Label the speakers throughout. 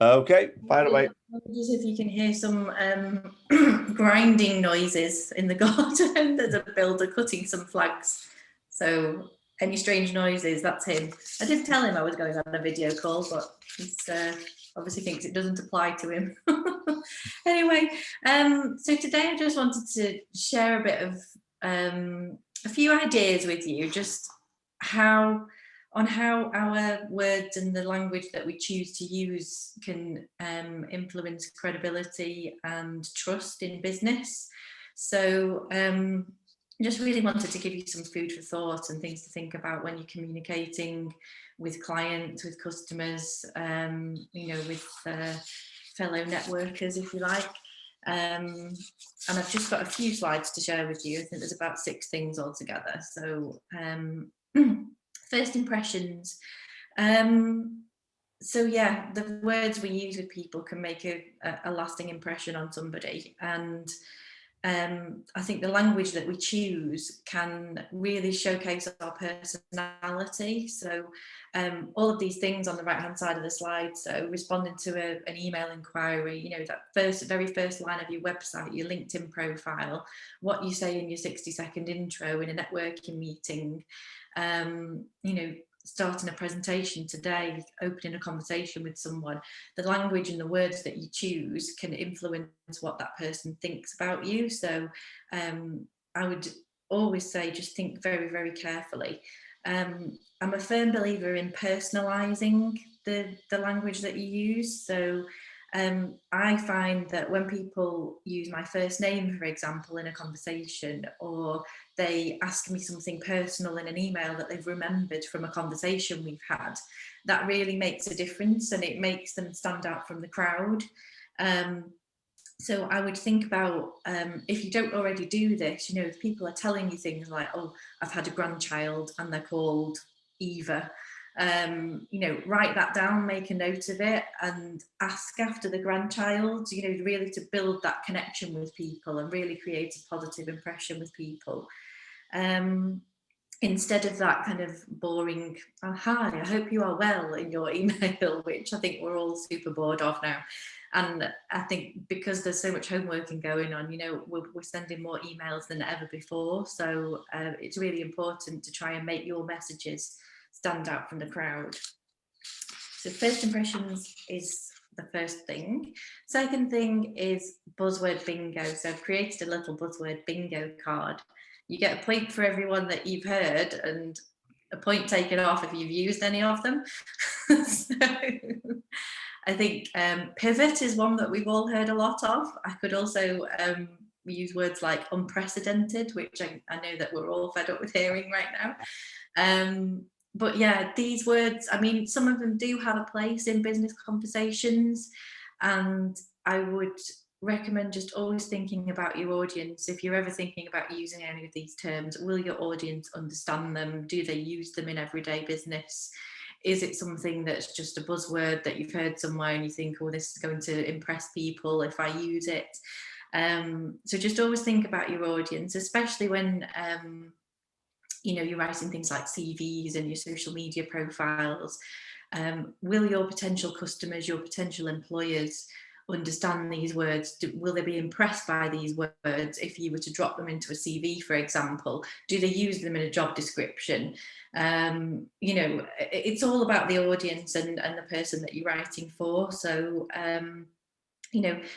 Speaker 1: Okay, fire away.
Speaker 2: Apologies if you can hear some grinding noises in the garden. There's a builder cutting some flags. So any strange noises, that's him. I did tell him I was going on a video call, but he's obviously thinks it doesn't apply to him. Anyway, so today I just wanted to share a bit of a few ideas with you, just how our words and the language that we choose to use can influence credibility and trust in business. So just really wanted to give you some food for thought and things to think about when you're communicating with clients, with customers, with fellow networkers, if you like. And I've just got a few slides to share with you. I think there's about 6 things altogether. So first impressions. So yeah, the words we use with people can make a lasting impression on somebody, and I think the language that we choose can really showcase our personality. So all of these things on the right hand side of the slide, so responding to an email inquiry, that very first line of your website, your LinkedIn profile, what you say in your 60-second intro in a networking meeting, starting a presentation today, opening a conversation with someone, the language and the words that you choose can influence what that person thinks about you. So I would always say just think very, very carefully. I'm a firm believer in personalizing the language that you use. So I find that when people use my first name, for example, in a conversation, or they ask me something personal in an email that they've remembered from a conversation we've had, that really makes a difference and it makes them stand out from the crowd. So I would think about, if you don't already do this, if people are telling you things like, oh, I've had a grandchild and they're called Eva, write that down, make a note of it, and ask after the grandchild, really to build that connection with people and really create a positive impression with people. Instead of that kind of boring, oh, hi, I hope you are well in your email, which I think we're all super bored of now. And I think because there's so much homeworking going on, we're sending more emails than ever before. So it's really important to try and make your messages stand out from the crowd. So first impressions is the first thing. Second thing is buzzword bingo. So I've created a little buzzword bingo card. You get a point for everyone that you've heard and a point taken off if you've used any of them. So I think pivot is one that we've all heard a lot of. I could also use words like unprecedented, which I know that we're all fed up with hearing right now. But yeah, these words, I mean, some of them do have a place in business conversations, and I would recommend just always thinking about your audience. If you're ever thinking about using any of these terms, will your audience understand them? Do they use them in everyday business? Is it something that's just a buzzword that you've heard somewhere and you think, oh, this is going to impress people if I use it? So just always think about your audience, especially when you're writing things like CVs and your social media profiles. Will your potential customers, your potential employers understand these words? Will they be impressed by these words if you were to drop them into a CV, for example? Do they use them in a job description? It's all about the audience and the person that you're writing for. So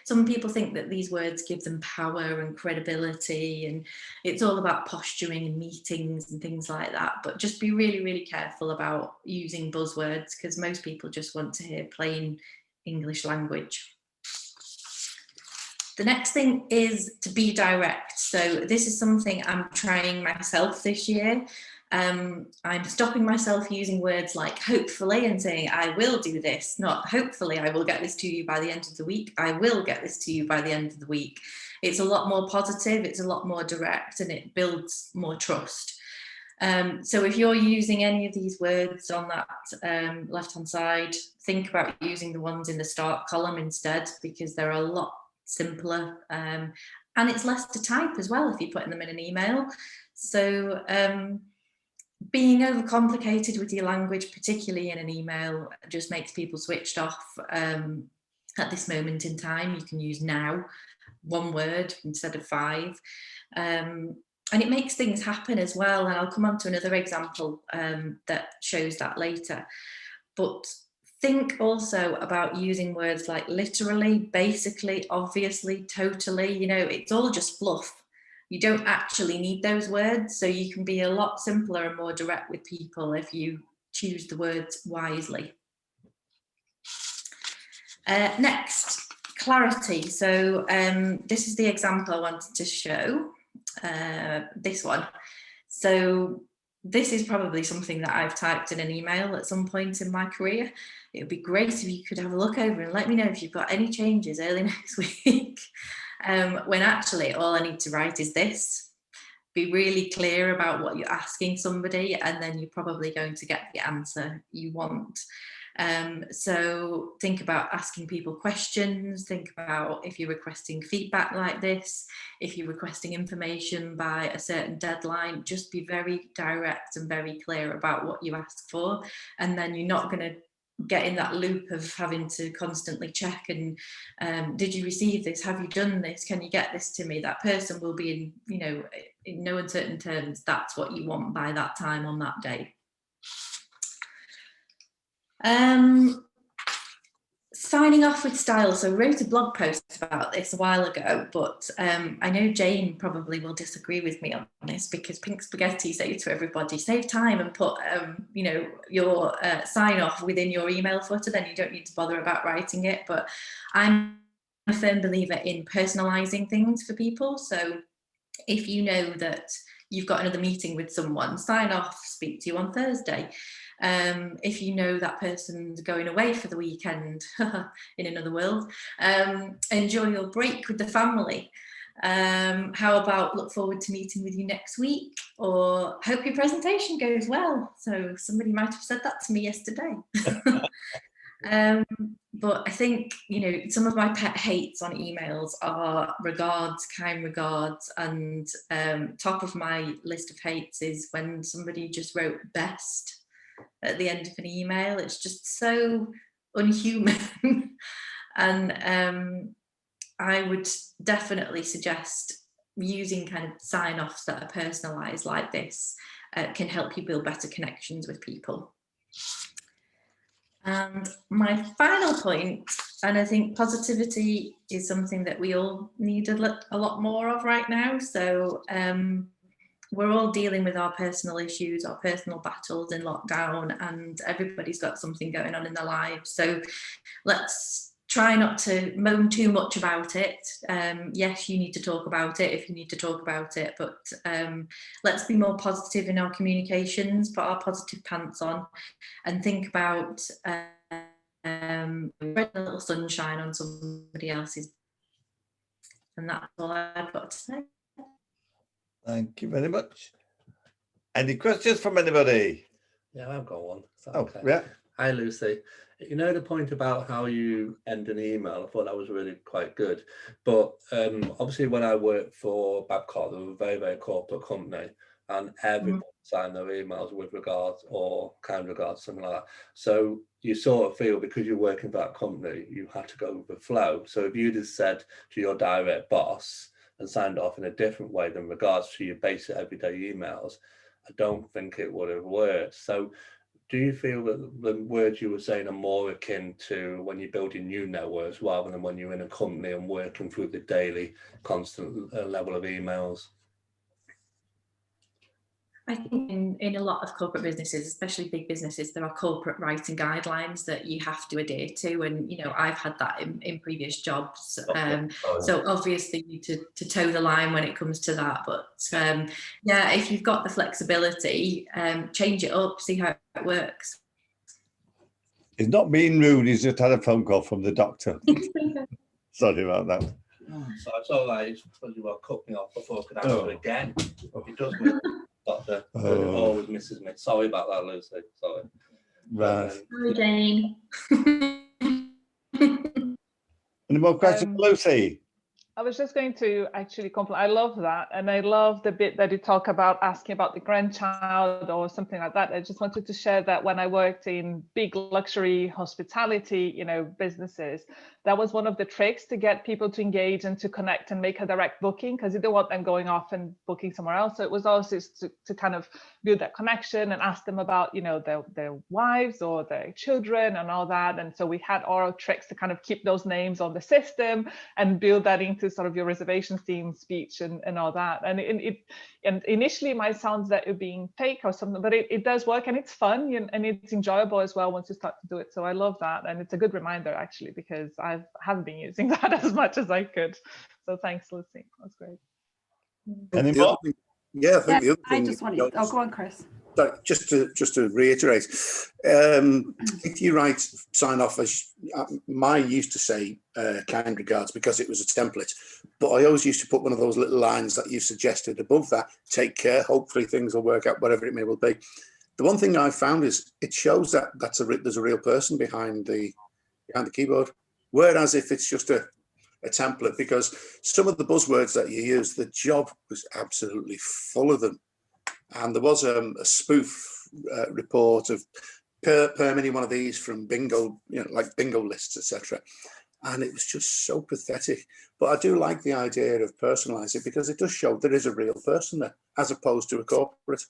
Speaker 2: some people think that these words give them power and credibility, and it's all about posturing and meetings and things like that. But just be really, really careful about using buzzwords, because most people just want to hear plain English language. The next thing is to be direct. So this is something I'm trying myself this year. I'm stopping myself using words like hopefully and saying I will do this, not hopefully I will get this to you by the end of the week. I will get this to you by the end of the week. It's a lot more positive, it's a lot more direct, and it builds more trust. So if you're using any of these words on that left-hand side, think about using the ones in the start column instead, because they're a lot simpler, and it's less to type as well if you're putting them in an email. So being overcomplicated with your language, particularly in an email, just makes people switched off. At this moment in time, you can use now, one word instead of 5. And it makes things happen as well. And I'll come on to another example that shows that later. But think also about using words like literally, basically, obviously, totally. You know, it's all just fluff. You don't actually need those words, so you can be a lot simpler and more direct with people if you choose the words wisely. Next, clarity. So this is the example I wanted to show, this one. So this is probably something that I've typed in an email at some point in my career. It would be great if you could have a look over and let me know if you've got any changes early next week. When actually all I need to write is this. Be really clear about what you're asking somebody, and then you're probably going to get the answer you want. So think about asking people questions. Think about if you're requesting feedback like this, if you're requesting information by a certain deadline, just be very direct and very clear about what you ask for. And then you're not going to get in that loop of having to constantly check and did you receive this? Have you done this? Can you get this to me? That person will be in, you know, in no uncertain terms, that's what you want by that time on that day. Signing off with style. So I wrote a blog post about this a while ago, but I know Jane probably will disagree with me on this, because Pink Spaghetti say to everybody, save time and put you know, your sign off within your email footer, then you don't need to bother about writing it. But I'm a firm believer in personalizing things for people. So if you know that you've got another meeting with someone, sign off, speak to you on Thursday. If you know that person's going away for the weekend, in another world, enjoy your break with the family. How about look forward to meeting with you next week, or hope your presentation goes well. So somebody might have said that to me yesterday. But I think, you know, some of my pet hates on emails are regards, kind regards, and top of my list of hates is when somebody just wrote best at the end of an email. It's just so unhuman. And I would definitely suggest using kind of sign-offs that are personalized like this. Can help you build better connections with people. And my final point, and I think positivity is something that we all need a lot more of right now. So we're all dealing with our personal issues, our personal battles in lockdown, and everybody's got something going on in their lives. So let's try not to moan too much about it. Yes, you need to talk about it if you need to talk about it, but let's be more positive in our communications, put our positive pants on, and think about spreading a little sunshine on somebody else's. And that's all I've got to say.
Speaker 1: Thank you very much. Any questions from anybody?
Speaker 3: Yeah, I've got one.
Speaker 1: Okay? Yeah.
Speaker 3: Hi, Lucy. You know the point about how you end an email, I thought that was really quite good. But obviously when I worked for Babcock, they were a very, very corporate company, and everyone signed their emails with regards or kind regards, something like that. So you sort of feel, because you're working for that company, you had to go with the flow. So if you'd have said to your direct boss and signed off in a different way than regards to your basic everyday emails, I don't think it would have worked. So do you feel that the words you were saying are more akin to when you're building new networks rather than when you're in a company and working through the daily constant level of emails?
Speaker 2: I think in a lot of corporate businesses, especially big businesses, there are corporate writing guidelines that you have to adhere to. And, you know, I've had that in previous jobs. So obviously you need to toe the line when it comes to that. But yeah, if you've got the flexibility, change it up, see how it works.
Speaker 1: He's not being rude, he's just had a phone call from the doctor. Sorry about that.
Speaker 3: So it's all right, it's because you cut me off before I could answer again. It does me, doctor. It always misses me. Sorry about that, Lucy. Sorry.
Speaker 1: Right.
Speaker 2: Sorry, Jane.
Speaker 1: Any more questions, Lucy?
Speaker 4: I was just going to actually compliment. I love that. And I love the bit that you talk about asking about the grandchild or something like that. I just wanted to share that when I worked in big luxury hospitality, you know, businesses, that was one of the tricks to get people to engage and to connect and make a direct booking, because you don't want them going off and booking somewhere else. So it was also to kind of build that connection and ask them about, you know, their wives or their children and all that. And so we had oral tricks to kind of keep those names on the system and build that into sort of your reservation theme speech and all that. And and initially it might sound that you're being fake or something, but it does work, and it's fun and it's enjoyable as well once you start to do it. So I love that, and it's a good reminder actually, because I haven't been using that as much as I could. So thanks, Lucy. That's great.
Speaker 1: Any
Speaker 5: The other
Speaker 1: more?
Speaker 5: thing- Yeah, I think the other
Speaker 6: I
Speaker 5: thing.
Speaker 6: just wanted. Oh, go on, Chris.
Speaker 5: Sorry, just to reiterate, if you write sign off as mine used to say, kind regards, because it was a template, but I always used to put one of those little lines that you suggested above that. Take care. Hopefully things will work out, whatever it may well be. The one thing I found is it shows that there's a real person behind the keyboard. Whereas if it's just a template, because some of the buzzwords that you use, the job was absolutely full of them. And there was a spoof report of permitting one of these from bingo, you know, like bingo lists, etc. And it was just so pathetic. But I do like the idea of personalising, because it does show there is a real person there, as opposed to a corporate.